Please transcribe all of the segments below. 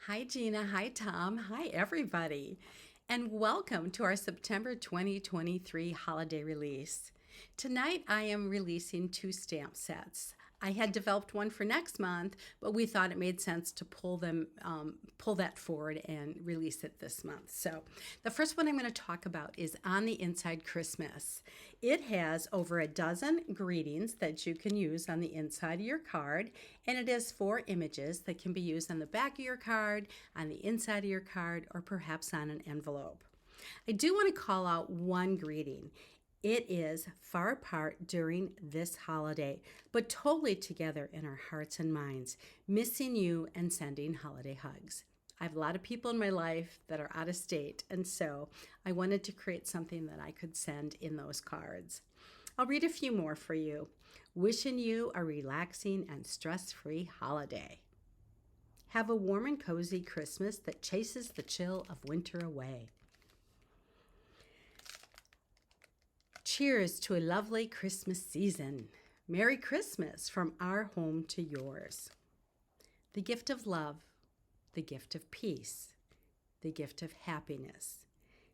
Hi, Gina. Hi, Tom. Hi, everybody. And welcome to our September 2023 holiday release. Tonight, I am releasing two stamp sets. I had developed one for next month, but we thought it made sense to pull that forward and release it this month. So, the first one I'm going to talk about is On the Inside Christmas. It has over a dozen greetings that you can use on the inside of your card, and it has four images that can be used on the back of your card, on the inside of your card, or perhaps on an envelope. I do want to call out one greeting. It is far apart during this holiday, but totally together in our hearts and minds, missing you and sending holiday hugs. I have a lot of people in my life that are out of state, and so I wanted to create something that I could send in those cards. I'll read a few more for you. Wishing you a relaxing and stress-free holiday. Have a warm and cozy Christmas that chases the chill of winter away. Cheers to a lovely Christmas season. Merry Christmas from our home to yours. The gift of love, the gift of peace, the gift of happiness.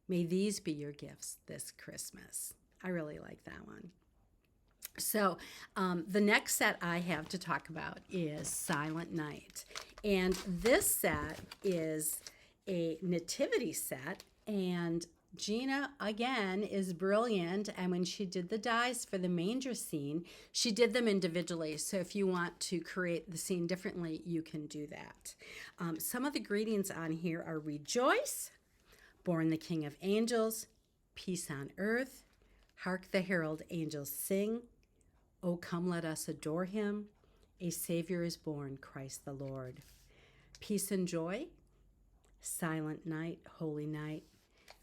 May these be your gifts this Christmas. I really like that one. So the next set I have to talk about is Silent Night. And this set is a nativity set, and Gina, again, is brilliant. And when she did the dies for the manger scene, she did them individually. So if you want to create the scene differently, you can do that. Some of the greetings on here are rejoice, born the King of Angels, peace on earth, hark the herald angels sing, O come let us adore him, a Savior is born, Christ the Lord. Peace and joy, silent night, holy night,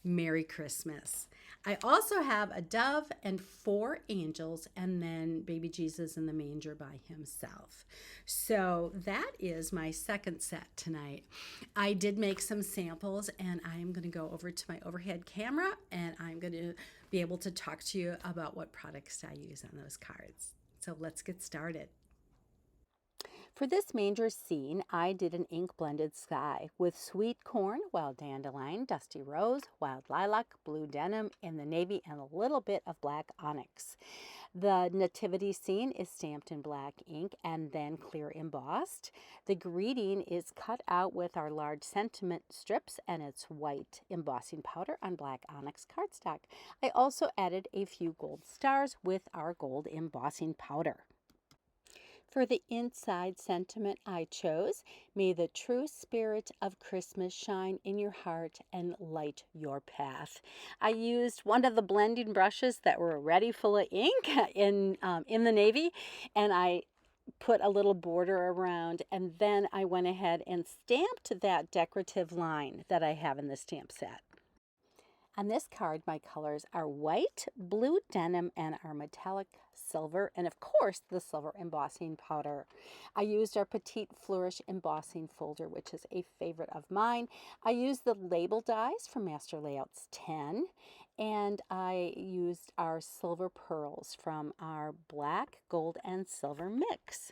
Merry Christmas. I also have a dove and four angels, and then baby Jesus in the manger by himself. So that is my second set tonight. I did make some samples, and I'm going to go over to my overhead camera, and I'm going to be able to talk to you about what products I use on those cards. So let's get started. For this manger scene, I did an ink blended sky with sweet corn, wild dandelion, dusty rose, wild lilac, blue denim in the navy, and a little bit of black onyx. The nativity scene is stamped in black ink and then clear embossed. The greeting is cut out with our large sentiment strips, and it's white embossing powder on black onyx cardstock. I also added a few gold stars with our gold embossing powder. For the inside sentiment I chose, may the true spirit of Christmas shine in your heart and light your path. I used one of the blending brushes that were already full of ink in the navy, and I put a little border around, and then I went ahead and stamped that decorative line that I have in the stamp set. On this card, my colors are white, blue denim, and our metallic silver, and of course, the silver embossing powder. I used our Petite Flourish embossing folder, which is a favorite of mine. I used the label dies from Master Layouts 10, and I used our silver pearls from our black, gold, and silver mix.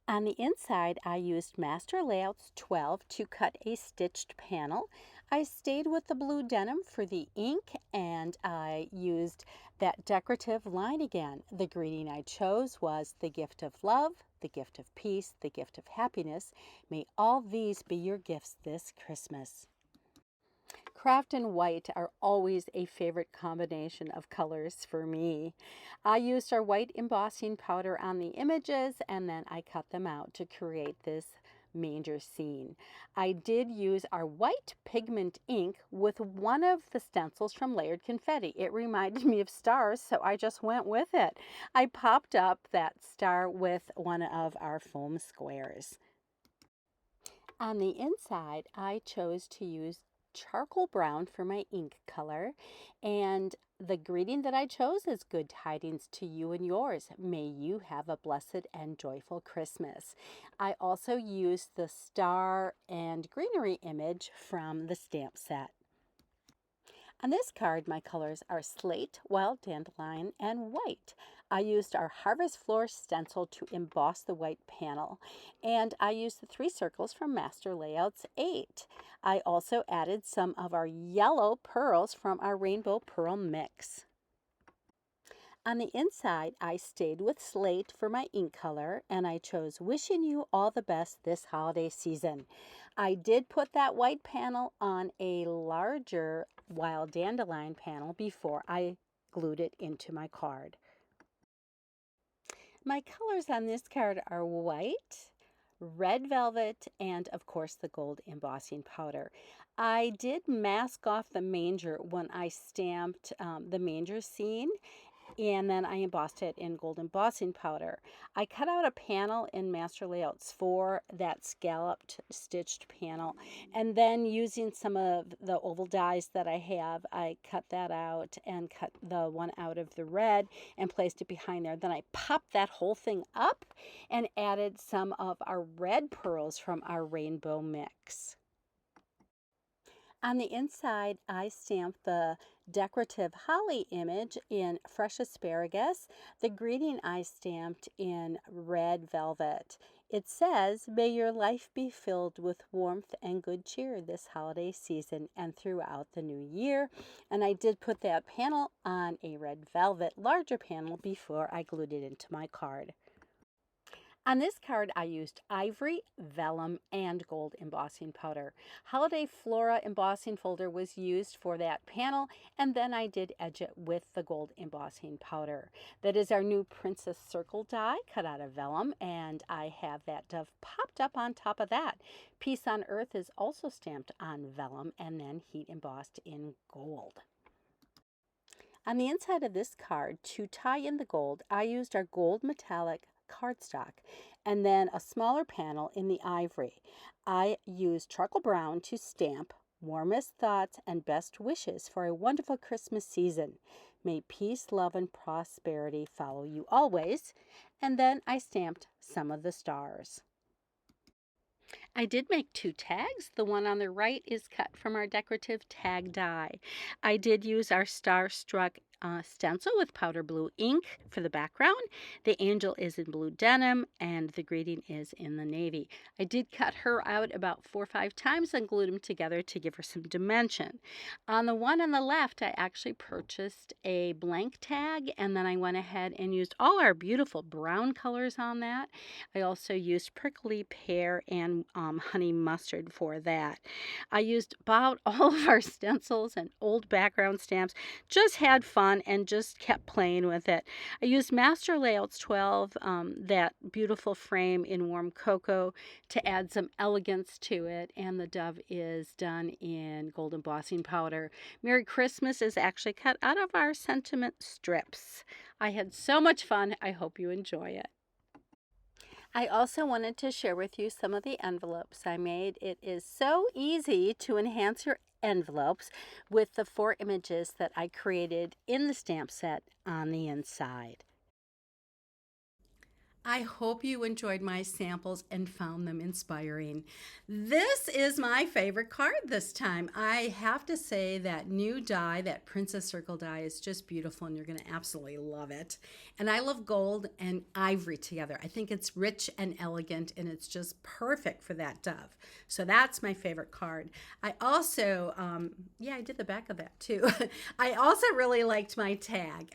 On the inside, I used Master Layouts 12 to cut a stitched panel. I stayed with the blue denim for the ink, and I used that decorative line again. The greeting I chose was the gift of love, the gift of peace, the gift of happiness. May all these be your gifts this Christmas. Craft and white are always a favorite combination of colors for me. I used our white embossing powder on the images, and then I cut them out to create this manger scene. I did use our white pigment ink with one of the stencils from Layered Confetti. It reminded me of stars, so I just went with it. I popped up that star with one of our foam squares. On the inside, I chose to use charcoal brown for my ink color, and the greeting that I chose is good tidings to you and yours. May you have a blessed and joyful Christmas. I also used the star and greenery image from the stamp set. On this card, my colors are slate, wild dandelion, and white. I used our Harvest Floor stencil to emboss the white panel, and I used the 3 circles from Master Layouts 8. I also added some of our yellow pearls from our Rainbow Pearl Mix. On the inside, I stayed with slate for my ink color, and I chose Wishing You All the Best This Holiday Season. I did put that white panel on a larger wild dandelion panel before I glued it into my card. My colors on this card are white, red velvet, and of course the gold embossing powder. I did mask off the manger when I stamped the manger scene, and then I embossed it in gold embossing powder. I cut out a panel in Master Layouts 4, that scalloped stitched panel, and then using some of the oval dies that I have, I cut that out and cut the one out of the red and placed it behind there. Then I popped that whole thing up and added some of our red pearls from our rainbow mix. On the inside, I stamped the decorative holly image in fresh asparagus. The greeting I stamped in red velvet. It says, "May your life be filled with warmth and good cheer this holiday season and throughout the new year." And I did put that panel on a red velvet larger panel before I glued it into my card. On this card, I used ivory, vellum, and gold embossing powder. Holiday Flora embossing folder was used for that panel, and then I did edge it with the gold embossing powder. That is our new Princess Circle die cut out of vellum, and I have that dove popped up on top of that. Peace on Earth is also stamped on vellum and then heat embossed in gold. On the inside of this card, to tie in the gold, I used our gold metallic cardstock and then a smaller panel in the ivory. I used charcoal brown to stamp warmest thoughts and best wishes for a wonderful Christmas season. May peace, love, and prosperity follow you always. And then I stamped some of the stars. I did make 2 tags. The one on the right is cut from our decorative tag die. I did use our Starstruck stencil with powder blue ink for the background. The angel is in blue denim and the greeting is in the navy. I did cut her out about 4 or 5 times and glued them together to give her some dimension. On the one on the left, I actually purchased a blank tag, and then I went ahead and used all our beautiful brown colors on that. I also used prickly pear and honey mustard for that. I used about all of our stencils and old background stamps, just had fun and just kept playing with it. I used Master Layouts 12, that beautiful frame in warm cocoa, to add some elegance to it, and the dove is done in gold embossing powder. Merry Christmas is actually cut out of our sentiment strips. I had so much fun. I hope you enjoy it. I also wanted to share with you some of the envelopes I made. It is so easy to enhance your envelopes with the 4 images that I created in the stamp set on the inside. I hope you enjoyed my samples and found them inspiring. This is my favorite card this time. I have to say that new die, that Princess Circle die, is just beautiful and you're going to absolutely love it. And I love gold and ivory together. I think it's rich and elegant and it's just perfect for that dove. So that's my favorite card. I also, I did the back of that too. I also really liked my tag.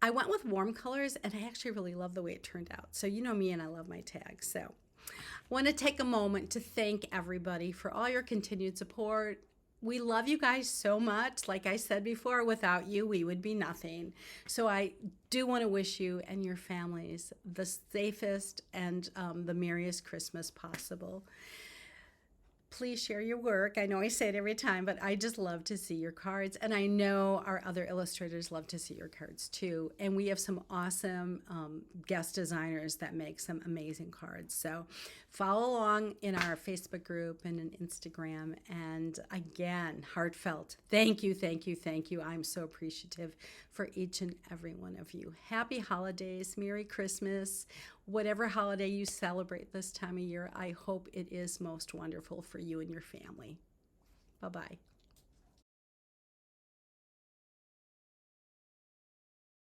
I went with warm colors and I actually really love the way it turned out. So you know me and I love my tags. So I want to take a moment to thank everybody for all your continued support. We love you guys so much. Like I said before, without you, we would be nothing. So I do want to wish you and your families the safest and the merriest Christmas possible. Please share your work. I know I say it every time, but I just love to see your cards. And I know our other illustrators love to see your cards too. And we have some awesome guest designers that make some amazing cards. So follow along in our Facebook group and in Instagram. And again, heartfelt, thank you, thank you, thank you. I'm so appreciative for each and every one of you. Happy holidays, Merry Christmas. Whatever holiday you celebrate this time of year, I hope it is most wonderful for you and your family. Bye-bye.